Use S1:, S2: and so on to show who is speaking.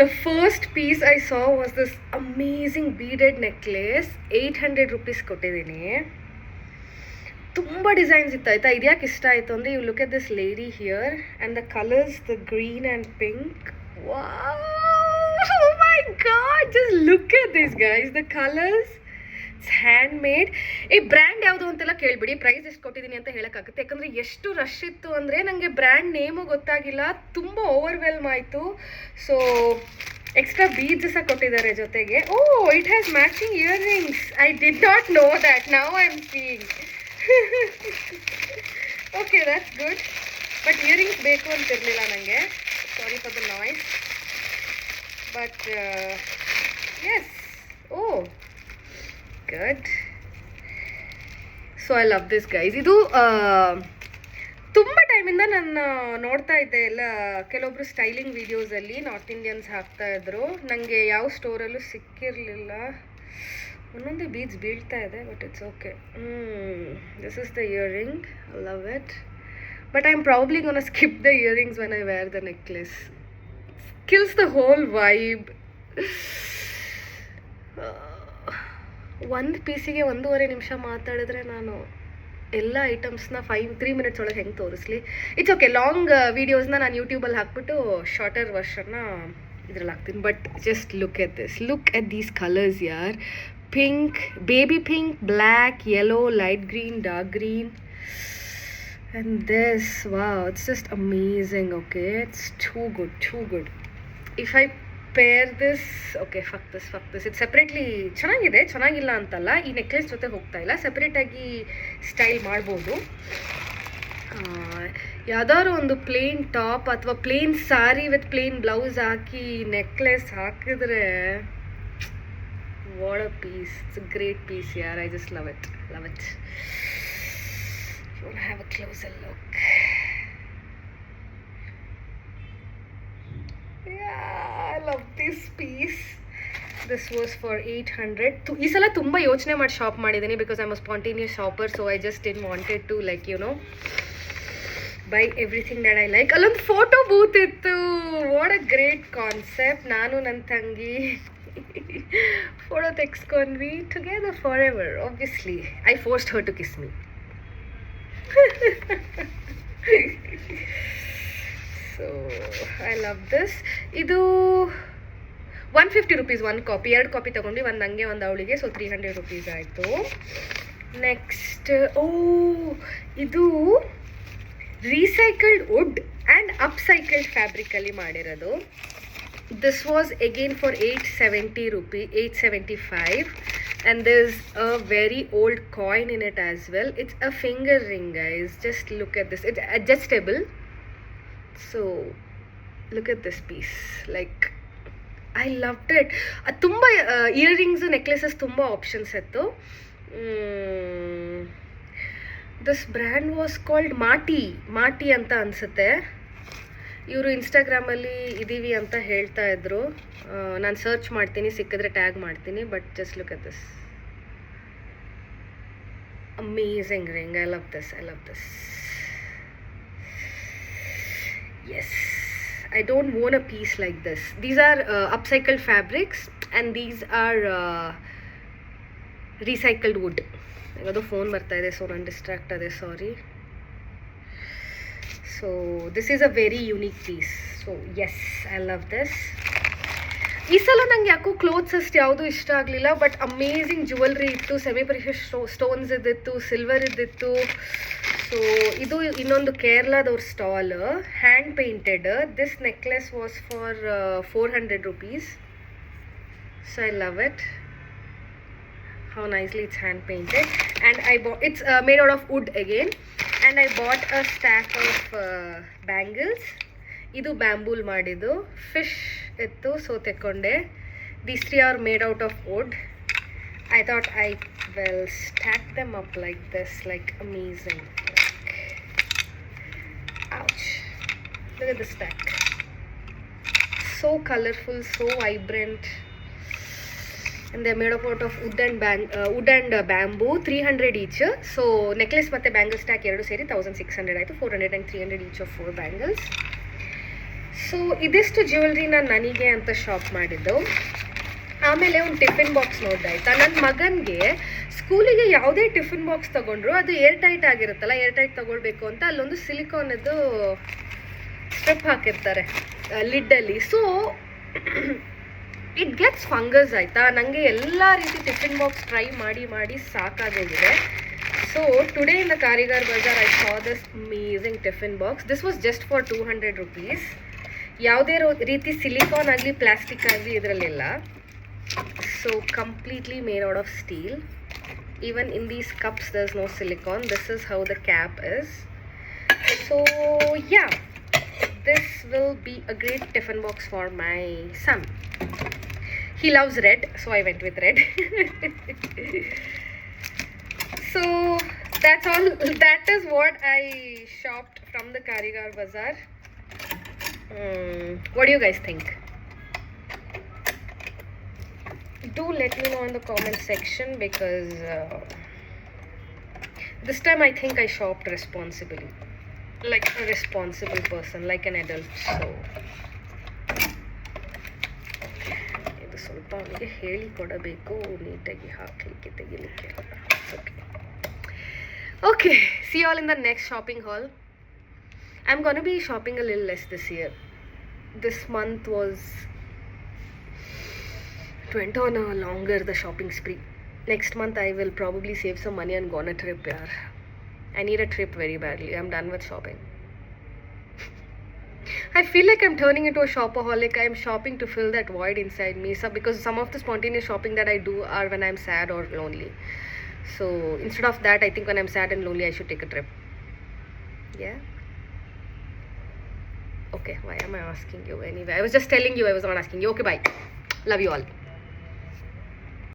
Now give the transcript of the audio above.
S1: The first piece I saw was this amazing beaded necklace. 800 rupees ಕೊಟ್ಟಿದ್ದೀನಿ. ತುಂಬ designs ಇತ್ತು ಆಯಿತಾ. ಇದ್ಯಾಕೆ ಇಷ್ಟ ಆಯಿತು ಅಂದರೆ you look at this lady here and the colours, the green and pink. Wow, oh my god, just look at this guys, the colors. It's handmade. ಈ brand ಯಾವುದು ಅಂತೆಲ್ಲ ಕೇಳ್ಬಿಡಿ, ಪ್ರೈಸ್ ಎಷ್ಟು ಕೊಟ್ಟಿದ್ದೀನಿ ಅಂತ ಹೇಳೋಕ್ಕಾಗುತ್ತೆ. ಯಾಕಂದರೆ ಎಷ್ಟು ರಶ್ ಇತ್ತು ಅಂದರೆ ನನಗೆ ಬ್ರ್ಯಾಂಡ್ ನೇಮು ಗೊತ್ತಾಗಿಲ್ಲ, ತುಂಬ ಓವರ್ವೆಲ್ಮ್ ಆಯಿತು. ಸೊ ಎಕ್ಸ್ಟ್ರಾ ಬೀಡ್ಸ್ ಸಹ ಕೊಟ್ಟಿದ್ದಾರೆ ಜೊತೆಗೆ. Oh, it has matching earrings. I did not know that, now I am seeing. Okay, that's good. But earrings ಬೇಕು ಅಂತಿರಲಿಲ್ಲ ನನಗೆ. Sorry for the noise. But yes, oh good. So I love this guys. ಇದು ತುಂಬ ಟೈಮಿಂದ ನಾನು ನೋಡ್ತಾ ಇದ್ದೆ ಎಲ್ಲ ಕೆಲವೊಬ್ರು ಸ್ಟೈಲಿಂಗ್ ವಿಡಿಯೋಸಲ್ಲಿ ನಾರ್ತ್ ಇಂಡಿಯನ್ಸ್ ಹಾಕ್ತಾ ಇದ್ರು. ನನಗೆ ಯಾವ ಸ್ಟೋರಲ್ಲೂ ಸಿಕ್ಕಿರಲಿಲ್ಲ. ಒಂದೊಂದೇ ಬೀಡ್ಸ್ ಬೀಳ್ತಾ ಇದೆ, but it's okay. This is the earring. I love it. But I am probably gonna skip the earrings when I wear the necklace. Kills the whole vibe. ಒಂದು ಪೀಸಿಗೆ 1.5 ನಿಮಿಷ ಮಾತಾಡಿದ್ರೆ ನಾನು ಎಲ್ಲ ಐಟಮ್ಸ್ನ 3 ಮಿನಿಟ್ಸ್ ಒಳಗೆ ಹೆಂಗೆ ತೋರಿಸ್ಲಿ? It's okay. ಲಾಂಗ್ ವೀಡಿಯೋಸ್ನ ನಾನು ಯೂಟ್ಯೂಬಲ್ಲಿ ಹಾಕ್ಬಿಟ್ಟು ಶಾರ್ಟರ್ ವರ್ಷನ್ನ ಇದ್ರಲ್ಲಿ ಹಾಕ್ತೀನಿ. But just look at this, look at these colours ಯಾರ್. Pink, baby pink, black, yellow, light green, dark green. And this, wow, it's just amazing. Okay, it's too good, too good. If I pair this, okay, fuck this, it's separately ಚೆನ್ನಾಗಿದೆ, ಚೆನ್ನಾಗಿಲ್ಲ ಅಂತಲ್ಲ. ಈ necklace ಜೊತೆ ಹೋಗ್ತಾ ಇಲ್ಲ, ಸೆಪ್ರೇಟಾಗಿ style ಮಾಡ್ಬೋದು. ಯಾವ್ದಾದ್ರು ಒಂದು ಪ್ಲೇನ್ ಟಾಪ್ ಅಥವಾ plain sari with plain blouse ಹಾಕಿ ನೆಕ್ಲೆಸ್ ಹಾಕಿದ್ರೆ what a piece. It's a great piece ಯಾರ್. I just love it, love it. We'll have a closer look. Yeah, I love this piece. This was for 800. ಈ ಸಲ ತುಂಬ ಯೋಚನೆ ಮಾಡಿ shop ಮಾಡಿದ್ದೀನಿ because I am a spontaneous shopper. So I just did wanted to like you know buy everything that I like. ಅಲ್ಲೊಂದು photo booth ಇತ್ತು. What a great concept. ನಾನು ನನ್ನ ತಂಗಿ ಫೋಟೋ ತೆಗೆಸ್ಕೊಂಡ್ವಿ together forever. Obviously I forced her to kiss me. So I love this. ಇದು 150 rupees ಒಂದು copy. 2 copy ತೊಗೊಂಡು, ಒಂದು ನನಗೆ ಒಂದು ಅವಳಿಗೆ. ಸೊ 300 rupees ಆಯಿತು. ನೆಕ್ಸ್ಟ್, ಇದು ರೀಸೈಕಲ್ಡ್ ವುಡ್ ಆ್ಯಂಡ್ ಅಪ್ಸೈಕಲ್ಡ್ ಫ್ಯಾಬ್ರಿಕಲ್ಲಿ ಮಾಡಿರೋದು. This was again for 870 rupees, 875. And there's a very old coin in it as well. It's a finger ring, guys. Just look at this. It's adjustable. So look at this piece. Like, I loved it. Tumba earrings, necklaces, tumba options ittu. This brand was called Marti anta ansutte. ಇವರು ಇನ್ಸ್ಟಾಗ್ರಾಮಲ್ಲಿ ಇದ್ದೀವಿ ಅಂತ ಹೇಳ್ತಾ ಇದ್ರು. ನಾನು search ಮಾಡ್ತೀನಿ, ಸಿಕ್ಕಿದ್ರೆ tag ಮಾಡ್ತೀನಿ. But just look at this amazing ring. I love this, I love this. Yes, I don't own a piece like this. These are upcycled fabrics and these are recycled wood. ಯಾವುದೋ phone ಬರ್ತಾ ಇದೆ, so ನಾನು distract ಆದೆ, ಸಾರಿ. So this is a very unique piece. So yes, I love this. ಈ ಸಲ ನಂಗೆ ಯಾಕೋ clothes ಅಷ್ಟು ಯಾವುದೂ ಇಷ್ಟ ಆಗಲಿಲ್ಲ. ಬಟ್ ಅಮೇಝಿಂಗ್ ಜ್ಯುವೆಲ್ರಿ ಇತ್ತು, ಸೆಮಿ ಪ್ರೆಷಸ್ ಸ್ಟೋನ್ಸ್ ಇದ್ದಿತ್ತು, ಸಿಲ್ವರ್ ಇದ್ದಿತ್ತು. ಸೊ ಇದು ಇನ್ನೊಂದು ಕೇರಳದವ್ರ stall, hand painted. This necklace was for 400 rupees. So I love it. How nicely it's hand painted. And I bought, it's made out of wood again. And I bought a stack of bangles. Idu bamboo ಮಾಡಿದ್ದು. Fish ಇತ್ತು, so ತೆಕ್ಕೊಂಡೆ. These 3 are made out of wood. I thought I will stack them up like this, like amazing. Ouch. Look at the stack. So colorful, so vibrant. And they're made out of wood and bamboo. 300 each. So necklace ಮತ್ತೆ bangle stack ಎರಡು ಸೇರಿ 1600 ಆಯಿತು. 400 and 300 each of 4 bangles. So ಇದಿಷ್ಟು ಜ್ಯುವೆಲ್ರಿನ ನನಗೆ ಅಂತ shop ಮಾಡಿದ್ದು. ಆಮೇಲೆ ಒಂದು ಟಿಫಿನ್ ಬಾಕ್ಸ್ ನೋಡಿದೆ ಆಯಿತಾ. ನನ್ನ ಮಗನಿಗೆ ಸ್ಕೂಲಿಗೆ ಯಾವುದೇ ಟಿಫಿನ್ ಬಾಕ್ಸ್ ತೊಗೊಂಡ್ರು ಅದು ಏರ್ ಟೈಟ್ ಆಗಿರುತ್ತಲ್ಲ, ಏರ್ ಟೈಟ್ ತೊಗೊಳ್ಬೇಕು ಅಂತ ಅಲ್ಲೊಂದು ಸಿಲಿಕಾನದ್ದು ಸ್ಟ್ರಿಪ್ ಹಾಕಿರ್ತಾರೆ ಲಿಡ್ಡಲ್ಲಿ. ಸೊ ಇಟ್ ಗೆಟ್ಸ್ ಫಂಗಸ್ ಆಯಿತಾ. ನನಗೆ ಎಲ್ಲ ರೀತಿ ಟಿಫಿನ್ ಬಾಕ್ಸ್ ಟ್ರೈ ಮಾಡಿ ಮಾಡಿ ಸಾಕಾಗೋಗಿದೆ. So today in the Karigar Bazaar I saw this amazing tiffin box. This was just for 200 rupees. ಯಾವುದೇ ರೀತಿ ಸಿಲಿಕಾನ್ ಆಗಲಿ ಪ್ಲಾಸ್ಟಿಕ್ ಆಗಲಿ ಇದರಲ್ಲಿಲ್ಲ. So completely made out of steel. Even in these cups there's no silicone. This is how the cap is. So yeah, this will be a great tiffin box for my son. He loves red, so I went with red. So that's all. That is what I shopped from the Karigar Bazaar. What do you guys think? Do let me know in the comment section, because this time I think I shopped responsibly, like a responsible person, like an adult. So ಇದು ಸ್ವಲ್ಪ ಅವನಿಗೆ ಹೇಳಿ ಕೊಡಬೇಕು ನೀಟಾಗಿ ಹಾಕಲಿಕ್ಕೆ ತೆಗಿಲಿಕ್ಕೆ. Okay, see you all in the next shopping haul. I'm gonna be shopping a little less this year. This month went on a longer the shopping spree. Next month I will probably save some money and go on a trip. Yaar, I need a trip very badly. I'm done with shopping. I feel like I'm turning into a shopaholic. I'm shopping to fill that void inside me. So because some of the spontaneous shopping that I do are when I'm sad or lonely. So instead of that, I think when I'm sad and lonely I should take a trip. Yeah. Okay, why am I asking you anyway? I was just telling you, I was not asking you. Okay, bye. Love you all.